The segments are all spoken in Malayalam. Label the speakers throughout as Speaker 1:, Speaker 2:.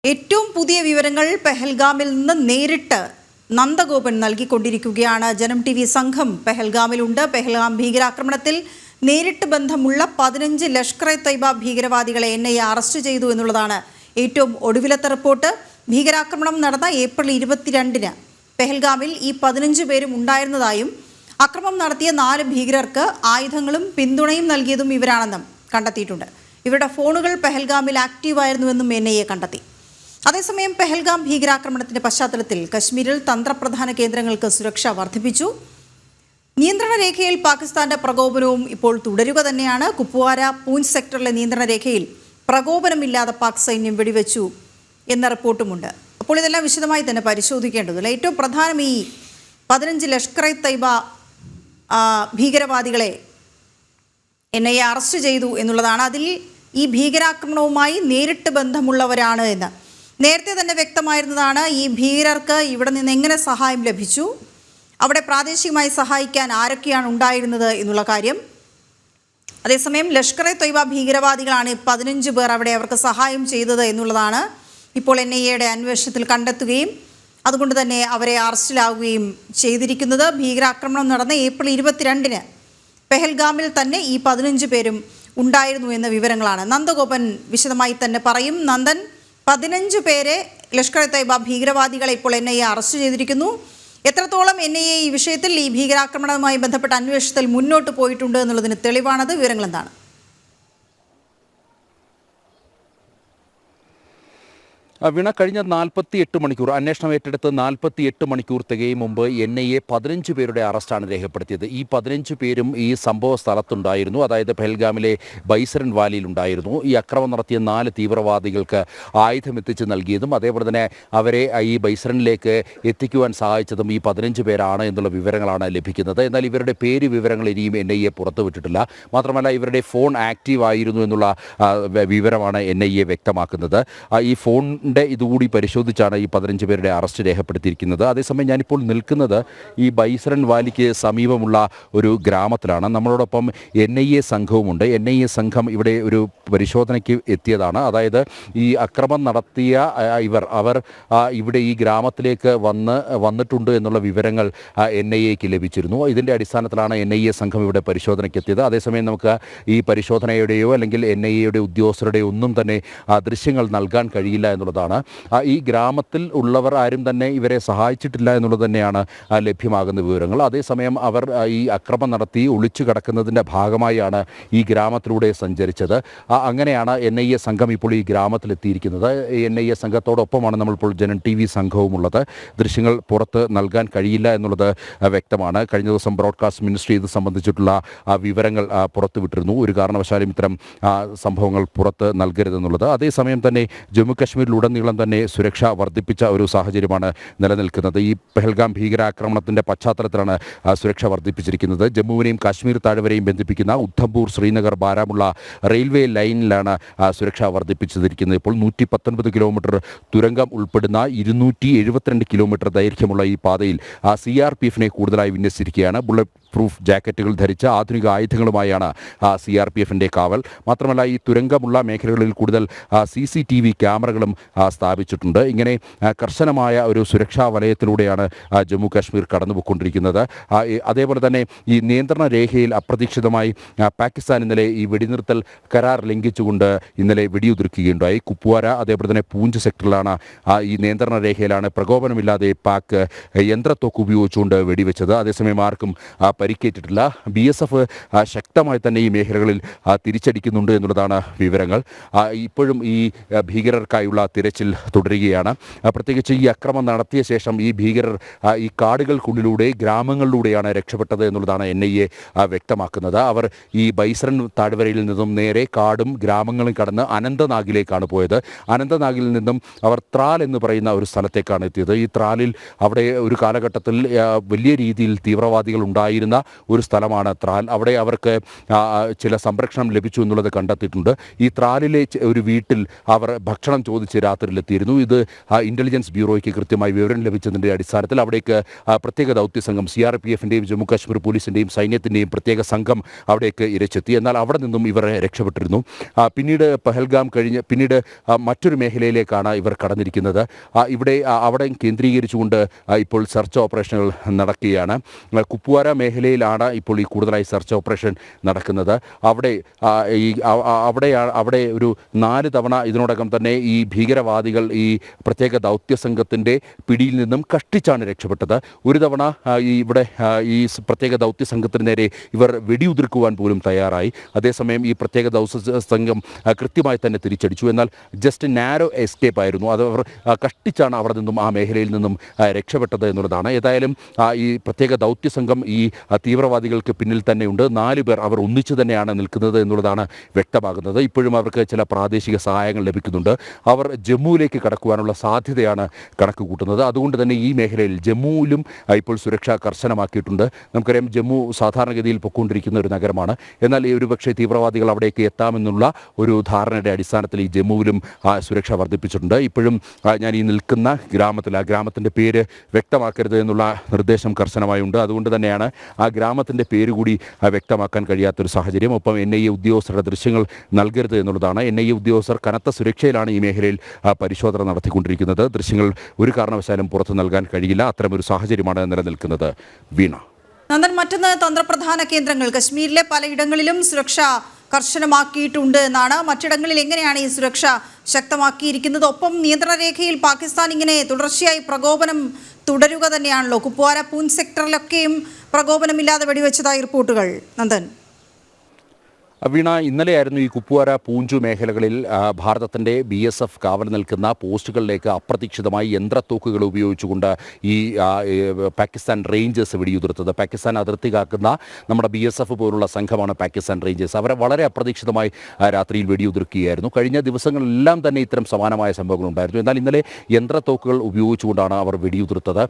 Speaker 1: ഏറ്റവും പുതിയ വിവരങ്ങൾ പെഹൽഗാമിൽ നിന്ന് നേരിട്ട് നന്ദഗോപൻ നൽകിക്കൊണ്ടിരിക്കുകയാണ്. ജനം ടി.വി സംഘം പെഹൽഗാമിലുണ്ട്. പെഹൽഗാം ഭീകരാക്രമണത്തിൽ നേരിട്ട് ബന്ധമുള്ള 15 ലഷ്കർ-ഇ-തയ്ബ ഭീകരവാദികളെ എൻഐഎ അറസ്റ്റ് ചെയ്തു എന്നുള്ളതാണ് ഏറ്റവും ഒടുവിലത്തെ റിപ്പോർട്ട്. ഭീകരാക്രമണം നടന്ന ഏപ്രിൽ 22-ന് പെഹൽഗാമിൽ ഈ 15 പേരും ഉണ്ടായിരുന്നതായും അക്രമം നടത്തിയ 4 ഭീകരർക്ക് ആയുധങ്ങളും പിന്തുണയും നൽകിയതും ഇവരാണെന്നും കണ്ടെത്തിയിട്ടുണ്ട്. ഇവരുടെ ഫോണുകൾ പെഹൽഗാമിൽ ആക്റ്റീവായിരുന്നുവെന്നും എൻഐഎ കണ്ടെത്തി. അതേസമയം പെഹൽഗാം ഭീകരാക്രമണത്തിന്റെ പശ്ചാത്തലത്തിൽ കശ്മീരിൽ തന്ത്രപ്രധാന കേന്ദ്രങ്ങൾക്ക് സുരക്ഷ വർദ്ധിപ്പിച്ചു. നിയന്ത്രണ രേഖയിൽ പാകിസ്ഥാന്റെ പ്രകോപനവും ഇപ്പോൾ തുടരുക തന്നെയാണ്. കുപ്വാര പൂഞ്ച് സെക്ടറിലെ നിയന്ത്രണ രേഖയിൽ പ്രകോപനമില്ലാതെ പാക് സൈന്യം വെടിവെച്ചു എന്ന റിപ്പോർട്ടുമുണ്ട്. അപ്പോൾ ഇതെല്ലാം വിശദമായി തന്നെ പരിശോധിക്കേണ്ടതില്ല. ഏറ്റവും പ്രധാനം ഈ 15 ലഷ്കർ-ഇ-തയ്ബ ഭീകരവാദികളെ എൻഐഎ അറസ്റ്റ് ചെയ്തു എന്നുള്ളതാണ്. അതിൽ ഈ ഭീകരാക്രമണവുമായി നേരിട്ട് ബന്ധമുള്ളവരാണ് എന്ന് നേരത്തെ തന്നെ വ്യക്തമായിരുന്നതാണ്. ഈ ഭീകരർക്ക് ഇവിടെ നിന്ന് എങ്ങനെ സഹായം ലഭിച്ചു, അവിടെ പ്രാദേശികമായി സഹായിക്കാൻ ആരൊക്കെയാണ് ഉണ്ടായിരുന്നത് എന്നുള്ള കാര്യം. അതേസമയം ലഷ്കർ-ഇ-തയ്ബ ഭീകരവാദികളാണ് 15 പേർ അവിടെ അവർക്ക് സഹായം ചെയ്തത് എന്നുള്ളതാണ് ഇപ്പോൾ എൻഐഎയുടെ അന്വേഷണത്തിൽ കണ്ടെത്തുകയും അതുകൊണ്ട് തന്നെ അവരെ അറസ്റ്റിലാവുകയും ചെയ്തിരിക്കുന്നത്. ഭീകരാക്രമണം നടന്ന ഏപ്രിൽ 22-ന് പെഹൽഗാമിൽ തന്നെ ഈ 15 പേരും ഉണ്ടായിരുന്നു എന്ന വിവരങ്ങളാണ്. നന്ദഗോപൻ വിശദമായി തന്നെ പറയും. നന്ദൻ, 15 പേരെ ലഷ്കർ-ഇ-തയ്ബ ഭീകരവാദികളെ ഇപ്പോൾ എൻഐഎ അറസ്റ്റ് ചെയ്തിരിക്കുന്നു. എത്രത്തോളം എൻഐഎ ഈ വിഷയത്തിൽ ഈ ഭീകരാക്രമണവുമായി ബന്ധപ്പെട്ട അന്വേഷണത്തിൽ മുന്നോട്ട് പോയിട്ടുണ്ട് എന്നുള്ളതിന് തെളിവാണത്. വിവരങ്ങൾ എന്താണ്?
Speaker 2: വീണ, കഴിഞ്ഞ 48 മണിക്കൂർ അന്വേഷണം ഏറ്റെടുത്ത് 48 മണിക്കൂർ തികയും മുമ്പ് എൻഐഎ 15 പേരുടെ അറസ്റ്റാണ് രേഖപ്പെടുത്തിയത്. ഈ 15 പേരും ഈ സംഭവ സ്ഥലത്തുണ്ടായിരുന്നു. അതായത് പെഹൽഗാമിലെ ബൈസരൻ വാലിയിലുണ്ടായിരുന്നു. ഈ അക്രമം നടത്തിയ 4 തീവ്രവാദികൾക്ക് ആയുധം എത്തിച്ച് നൽകിയതും അതേപോലെ തന്നെ അവരെ ഈ ബൈസരനിലേക്ക് എത്തിക്കുവാൻ സഹായിച്ചതും ഈ 15 പേരാണ് എന്നുള്ള വിവരങ്ങളാണ് ലഭിക്കുന്നത്. എന്നാൽ ഇവരുടെ പേര് വിവരങ്ങൾ ഇനിയും എൻഐഎ പുറത്തുവിട്ടിട്ടില്ല. മാത്രമല്ല, ഇവരുടെ ഫോൺ ആക്റ്റീവ് ആയിരുന്നു എന്നുള്ള വിവരമാണ് എൻഐഎ വ്യക്തമാക്കുന്നത്. ഈ ഫോൺ ഇതുകൂടി പരിശോധിച്ചാണ് ഈ 15 പേരുടെ അറസ്റ്റ് രേഖപ്പെടുത്തിയിരിക്കുന്നത്. അതേസമയം ഞാനിപ്പോൾ നിൽക്കുന്നത് ഈ ബൈസരൻ വാലിക്ക് സമീപമുള്ള ഒരു ഗ്രാമത്തിലാണ്. നമ്മളോടൊപ്പം എൻഐഎ സംഘവുമുണ്ട്. എൻഐഎ സംഘം ഇവിടെ ഒരു പരിശോധനയ്ക്ക് എത്തിയതാണ്. അതായത് ഈ അക്രമം നടത്തിയ അവർ ഇവിടെ ഈ ഗ്രാമത്തിലേക്ക് വന്നിട്ടുണ്ട് എന്നുള്ള വിവരങ്ങൾ എൻഐഎക്ക് ലഭിച്ചിരുന്നു. ഇതിൻ്റെ അടിസ്ഥാനത്തിലാണ് എൻഐഎ സംഘം ഇവിടെ പരിശോധനയ്ക്ക് എത്തിയത്. അതേസമയം നമുക്ക് ഈ പരിശോധനയുടെയോ അല്ലെങ്കിൽ എൻഐഎയുടെ ഉദ്യോഗസ്ഥരുടെയോ ഒന്നും തന്നെ ദൃശ്യങ്ങൾ നൽകാൻ കഴിയില്ല എന്നുള്ളതാണ്. ഈ ഗ്രാമത്തിൽ ഉള്ളവർ ആരും തന്നെ ഇവരെ സഹായിച്ചിട്ടില്ല എന്നുള്ളത് തന്നെയാണ് ലഭ്യമാകുന്ന വിവരങ്ങൾ. അതേസമയം അവർ ഈ അക്രമം നടത്തി ഒളിച്ചു കടക്കുന്നതിൻ്റെ ഭാഗമായാണ് ഈ ഗ്രാമത്തിലൂടെ സഞ്ചരിച്ചത്. അങ്ങനെയാണ് എൻഐഎ സംഘം ഇപ്പോൾ ഈ ഗ്രാമത്തിലെത്തിയിരിക്കുന്നത്. എൻഐഎ സംഘത്തോടൊപ്പമാണ് നമ്മളിപ്പോൾ ജനം ടി.വി സംഘവും ഉള്ളത്. ദൃശ്യങ്ങൾ പുറത്ത് നൽകാൻ കഴിയില്ല എന്നുള്ളത് വ്യക്തമാണ്. കഴിഞ്ഞ ദിവസം ബ്രോഡ്കാസ്റ്റ് മിനിസ്ട്രി ഇത് സംബന്ധിച്ചിട്ടുള്ള വിവരങ്ങൾ പുറത്തുവിട്ടിരുന്നു. ഒരു കാരണവശാലും ഇത്തരം സംഭവങ്ങൾ പുറത്ത് നൽകരുതെന്നുള്ളത്. അതേസമയം തന്നെ ജമ്മു കശ്മീരിലുടനീളം തന്നെ സുരക്ഷ വർദ്ധിപ്പിച്ച ഒരു സാഹചര്യമാണ് നിലനിൽക്കുന്നത്. ഈ പെഹൽഗാം ഭീകരാക്രമണത്തിൻ്റെ പശ്ചാത്തലത്തിലാണ് സുരക്ഷ വർദ്ധിപ്പിച്ചിരിക്കുന്നത്. ജമ്മുവിനെയും കാശ്മീർ താഴ്വരയും ബന്ധിപ്പിക്കുന്ന ഉദ്ധംപൂർ, ശ്രീനഗർ, ബാരാമുള്ള റെയിൽവേ ലൈനിലാണ് സുരക്ഷ വർദ്ധിപ്പിച്ചിരിക്കുന്നത്. ഇപ്പോൾ 119 കിലോമീറ്റർ തുരങ്കം ഉൾപ്പെടുന്ന 272 കിലോമീറ്റർ ദൈർഘ്യമുള്ള ഈ പാതയിൽ CRPF കൂടുതലായി വിന്യസിച്ചിരിക്കുകയാണ്. ബുള്ളറ്റ് പ്രൂഫ് ജാക്കറ്റുകൾ ധരിച്ച ആധുനിക ആയുധങ്ങളുമായാണ് CRPF കാവൽ. മാത്രമല്ല, ഈ തുരങ്കമുള്ള മേഖലകളിൽ കൂടുതൽ CCTV ക്യാമറകളും സ്ഥാപിച്ചിട്ടുണ്ട്. ഇങ്ങനെ കർശനമായ ഒരു സുരക്ഷാ വലയത്തിലൂടെയാണ് ജമ്മു കാശ്മീർ കടന്നുപോയിക്കൊണ്ടിരിക്കുന്നത്. അതേപോലെ തന്നെ ഈ നിയന്ത്രണ രേഖയിൽ അപ്രതീക്ഷിതമായി പാകിസ്ഥാൻ ഇന്നലെ ഈ വെടിനിർത്തൽ കരാർ ലംഘിച്ചുകൊണ്ട് ഇന്നലെ വെടിയുതിർക്കുകയുണ്ടായി. കുപ്വാര അതേപോലെ തന്നെ പൂഞ്ച് സെക്ടറിലാണ് ഈ നിയന്ത്രണ രേഖയിലാണ് പ്രകോപനമില്ലാതെ പാക് യന്ത്രത്തോക്ക് ഉപയോഗിച്ചുകൊണ്ട് വെടിവെച്ചത്. അതേസമയം ആർക്കും പരിക്കേറ്റിട്ടില്ല. BSF ശക്തമായി തന്നെ ഈ മേഖലകളിൽ തിരിച്ചടിക്കുന്നുണ്ട് എന്നുള്ളതാണ് വിവരങ്ങൾ. ഇപ്പോഴും ഈ ഭീകരർക്കായുള്ള തിരച്ചിൽ തുടരുകയാണ്. പ്രത്യേകിച്ച് ഈ അക്രമം നടത്തിയ ശേഷം ഈ ഭീകരർ ഈ കാടുകൾക്കുള്ളിലൂടെ ഗ്രാമങ്ങളിലൂടെയാണ് രക്ഷപ്പെട്ടത് എന്നുള്ളതാണ് എൻഐഎ വ്യക്തമാക്കുന്നത്. അവർ ഈ ബൈസരൻ താഴ്വരയിൽ നിന്നും നേരെ കാടും ഗ്രാമങ്ങളും കടന്ന് അനന്തനാഗിലേക്കാണ് പോയത്. അനന്തനാഗിൽ നിന്നും അവർ ത്രാൽ എന്ന് പറയുന്ന ഒരു സ്ഥലത്തേക്കാണ് എത്തിയത്. ഈ ത്രാലിൽ അവിടെ ഒരു കാലഘട്ടത്തിൽ വലിയ രീതിയിൽ തീവ്രവാദികൾ ഉണ്ടായിരുന്നു താമസിക്കുന്ന ഒരു സ്ഥലമാണ് ത്രാൽ. അവിടെ അവർക്ക് ചില സംരക്ഷണം ലഭിച്ചു എന്നുള്ളത് കണ്ടെത്തിയിട്ടുണ്ട്. ഈ ത്രാലിലെ ഒരു വീട്ടിൽ അവർ ഭക്ഷണം ചോദിച്ച് രാത്രിയിലെത്തിയിരുന്നു. ഇത് ഇൻ്റലിജൻസ് ബ്യൂറോയ്ക്ക് കൃത്യമായി വിവരം ലഭിച്ചതിൻ്റെ അടിസ്ഥാനത്തിൽ അവിടേക്ക് പ്രത്യേക ദൗത്യ സംഘം CRPF-ൻ്റെയും ജമ്മു കാശ്മീർ പോലീസിൻ്റെയും സൈന്യത്തിൻ്റെയും പ്രത്യേക സംഘം അവിടേക്ക് ഇരച്ചെത്തി. എന്നാൽ അവിടെ നിന്നും ഇവർ രക്ഷപ്പെട്ടിരുന്നു. പിന്നീട് പഹൽഗാം കഴിഞ്ഞ് പിന്നീട് മറ്റൊരു മേഖലയിലേക്കാണ് ഇവർ കടന്നിരിക്കുന്നത്. അവിടെ കേന്ദ്രീകരിച്ചുകൊണ്ട് ഇപ്പോൾ സെർച്ച് ഓപ്പറേഷനുകൾ നടക്കുകയാണ്. കുപ്വാര മേഖലയിലാണ് ഇപ്പോൾ ഈ കൂടുതലായി സെർച്ച് ഓപ്പറേഷൻ നടക്കുന്നത്. അവിടെ ഒരു 4 തവണ ഇതിനോടകം തന്നെ ഈ ഭീകരവാദികൾ ഈ പ്രത്യേക ദൗത്യ സംഘത്തിൻ്റെ പിടിയിൽ നിന്നും കഷ്ടിച്ചാണ് രക്ഷപ്പെട്ടത്. ഒരു തവണ ഈ പ്രത്യേക ദൗത്യ സംഘത്തിന് നേരെ ഇവർ വെടിയുതിർക്കുവാൻ പോലും തയ്യാറായി. അതേസമയം ഈ പ്രത്യേക ദൗത്യ സംഘം കൃത്യമായി തന്നെ തിരിച്ചടിച്ചു. എന്നാൽ ജസ്റ്റ് നാരോ എസ്കേപ്പ് ആയിരുന്നു. അത് അവർ കഷ്ടിച്ചാണ് അവിടെ നിന്നും ആ മേഖലയിൽ നിന്നും രക്ഷപ്പെട്ടത് എന്നുള്ളതാണ്. ഏതായാലും ഈ പ്രത്യേക ദൗത്യ സംഘം ഈ തീവ്രവാദികൾക്ക് പിന്നിൽ തന്നെയുണ്ട്. 4 പേർ അവർ ഒന്നിച്ചു തന്നെയാണ് നിൽക്കുന്നത് എന്നുള്ളതാണ് വ്യക്തമാകുന്നത്. ഇപ്പോഴും അവർക്ക് ചില പ്രാദേശിക സഹായങ്ങൾ ലഭിക്കുന്നുണ്ട്. അവർ ജമ്മുവിലേക്ക് കടക്കുവാനുള്ള സാധ്യതയാണ് കണക്ക് കൂട്ടുന്നത്. അതുകൊണ്ട് തന്നെ ഈ മേഖലയിൽ ജമ്മുവിലും ഇപ്പോൾ സുരക്ഷ കർശനമാക്കിയിട്ടുണ്ട്. നമുക്കറിയാം ജമ്മു സാധാരണഗതിയിൽ പൊക്കൊണ്ടിരിക്കുന്ന ഒരു നഗരമാണ്. എന്നാൽ ഒരുപക്ഷെ തീവ്രവാദികൾ അവിടേക്ക് എത്താമെന്നുള്ള ഒരു ധാരണയുടെ അടിസ്ഥാനത്തിൽ ഈ ജമ്മുവിലും സുരക്ഷ വർദ്ധിപ്പിച്ചിട്ടുണ്ട്. ഇപ്പോഴും ഞാൻ ഈ നിൽക്കുന്ന ഗ്രാമത്തിൽ ആ ഗ്രാമത്തിൻ്റെ പേര് വ്യക്തമാക്കരുത് എന്നുള്ള നിർദ്ദേശം കർശനമായുണ്ട്. അതുകൊണ്ട് തന്നെയാണ് ആ ഗ്രാമത്തിൻ്റെ പേര് കൂടി വ്യക്തമാക്കാൻ കഴിയാത്തൊരു സാഹചര്യം. ഒപ്പം NIA ഉദ്യോഗസ്ഥരുടെ ദൃശ്യങ്ങൾ നൽകരുത് എന്നുള്ളതാണ്. NIA ഉദ്യോഗസ്ഥർ കനത്ത സുരക്ഷയിലാണ് ഈ മേഖലയിൽ പരിശോധന നടത്തിക്കൊണ്ടിരിക്കുന്നത്. ദൃശ്യങ്ങൾ ഒരു കാരണവശാലും പുറത്തു നൽകാൻ കഴിയില്ല. അത്തരമൊരു സാഹചര്യമാണ് നിലനിൽക്കുന്നത്. വീണ.
Speaker 1: നന്ദൻ, മറ്റൊന്ന് തന്ത്രപ്രധാന കേന്ദ്രങ്ങൾ കശ്മീരിലെ പലയിടങ്ങളിലും സുരക്ഷ കർശനമാക്കിയിട്ടുണ്ട് എന്നാണ്. മറ്റിടങ്ങളിൽ എങ്ങനെയാണ് ഈ സുരക്ഷ ശക്തമാക്കിയിരിക്കുന്നത്? ഒപ്പം നിയന്ത്രണ രേഖയിൽ പാകിസ്ഥാൻ ഇങ്ങനെ തുടർച്ചയായി പ്രകോപനം തുടരുക തന്നെയാണല്ലോ. കുപ്വാര പൂഞ്ച് സെക്ടറിലൊക്കെയും പ്രകോപനമില്ലാതെ വെടിവെച്ചതായി റിപ്പോർട്ടുകൾ. നന്ദൻ.
Speaker 2: വീണ, ഇന്നലെയായിരുന്നു ഈ കുപ്വാര പൂഞ്ചു മേഖലകളിൽ ഭാരതത്തിൻ്റെ BSF കാവൽ നിൽക്കുന്ന പോസ്റ്റുകളിലേക്ക് അപ്രതീക്ഷിതമായി യന്ത്രത്തോക്കുകൾ ഉപയോഗിച്ചുകൊണ്ട് ഈ പാകിസ്ഥാൻ റേഞ്ചേഴ്സ് വെടിയുതിർത്തത്. പാകിസ്ഥാൻ അതിർത്തി കാക്കുന്ന നമ്മുടെ BSF പോലുള്ള സംഘമാണ് പാകിസ്ഥാൻ റേഞ്ചേഴ്സ്. അവരെ വളരെ അപ്രതീക്ഷിതമായി രാത്രിയിൽ വെടിയുതിർക്കുകയായിരുന്നു. കഴിഞ്ഞ ദിവസങ്ങളെല്ലാം തന്നെ ഇത്തരം സമാനമായ സംഭവങ്ങളുണ്ടായിരുന്നു. എന്നാൽ ഇന്നലെ യന്ത്രത്തോക്കുകൾ ഉപയോഗിച്ചുകൊണ്ടാണ് അവർ വെടിയുതിർത്തത്.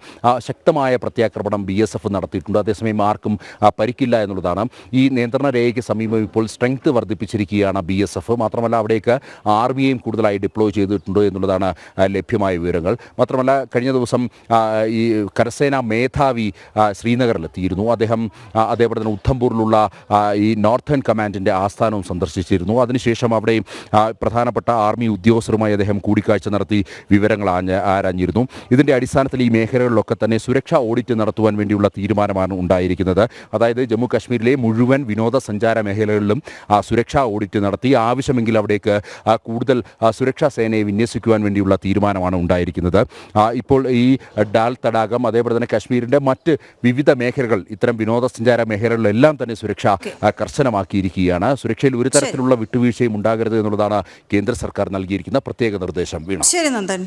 Speaker 2: ശക്തമായ പ്രത്യാക്രമണം BSF നടത്തിയിട്ടുണ്ട്. അതേസമയം ആർക്കും പരിക്കില്ല എന്നുള്ളതാണ്. ഈ നിയന്ത്രണ രേഖയ്ക്ക് സമീപം ഇപ്പോൾ സ്ട്രെങ്ത് വർദ്ധിപ്പിച്ചിരിക്കുകയാണ് BSF. മാത്രമല്ല അവിടേക്ക് ആർമിയെയും കൂടുതലായി ഡിപ്ലോയ് ചെയ്തിട്ടുണ്ട് എന്നുള്ളതാണ് ലഭ്യമായ വിവരങ്ങൾ. മാത്രമല്ല കഴിഞ്ഞ ദിവസം ഈ കരസേനാ മേധാവി ശ്രീനഗറിലെത്തിയിരുന്നു. അദ്ദേഹം അതേപോലെ തന്നെ ഉദ്ധംപൂരിലുള്ള ഈ നോർത്തേൺ കമാൻഡിൻ്റെ ആസ്ഥാനവും സന്ദർശിച്ചിരുന്നു. അതിനുശേഷം അവിടെ പ്രധാനപ്പെട്ട ആർമി ഉദ്യോഗസ്ഥരുമായി അദ്ദേഹം കൂടിക്കാഴ്ച നടത്തി വിവരങ്ങൾ ആരാഞ്ഞിരുന്നു. ഇതിൻ്റെ അടിസ്ഥാനത്തിൽ ഈ മേഖലകളിലൊക്കെ തന്നെ സുരക്ഷാ ഓഡിറ്റ് നടത്തുവാൻ വേണ്ടിയുള്ള തീരുമാനമാണ് ഉണ്ടായിരിക്കുന്നത്. അതായത് ജമ്മു കാശ്മീരിലെ മുഴുവൻ വിനോദസഞ്ചാര മേഖലകളിലും സുരക്ഷാ ഓഡിറ്റ് നടത്തി ആവശ്യമെങ്കിൽ അവിടേക്ക് കൂടുതൽ സുരക്ഷാ സേനയെ വിന്യസിക്കുവാൻ വേണ്ടിയുള്ള തീരുമാനമാണ് ഉണ്ടായിരിക്കുന്നത്. ഇപ്പോൾ ഈ ഡാൽ തടാകം അതേപോലെ തന്നെ കാശ്മീരിൻ്റെ മറ്റ് വിവിധ മേഖലകൾ ഇത്തരം വിനോദസഞ്ചാര മേഖലകളിലെല്ലാം തന്നെ സുരക്ഷ കർശനമാക്കിയിരിക്കുകയാണ്. സുരക്ഷയിൽ ഒരു തരത്തിലുള്ള വിട്ടുവീഴ്ചയും ഉണ്ടാകരുത് എന്നുള്ളതാണ് കേന്ദ്ര സർക്കാർ നൽകിയിരിക്കുന്ന പ്രത്യേക നിർദ്ദേശം. വീണ.
Speaker 1: ശരി നന്ദൻ.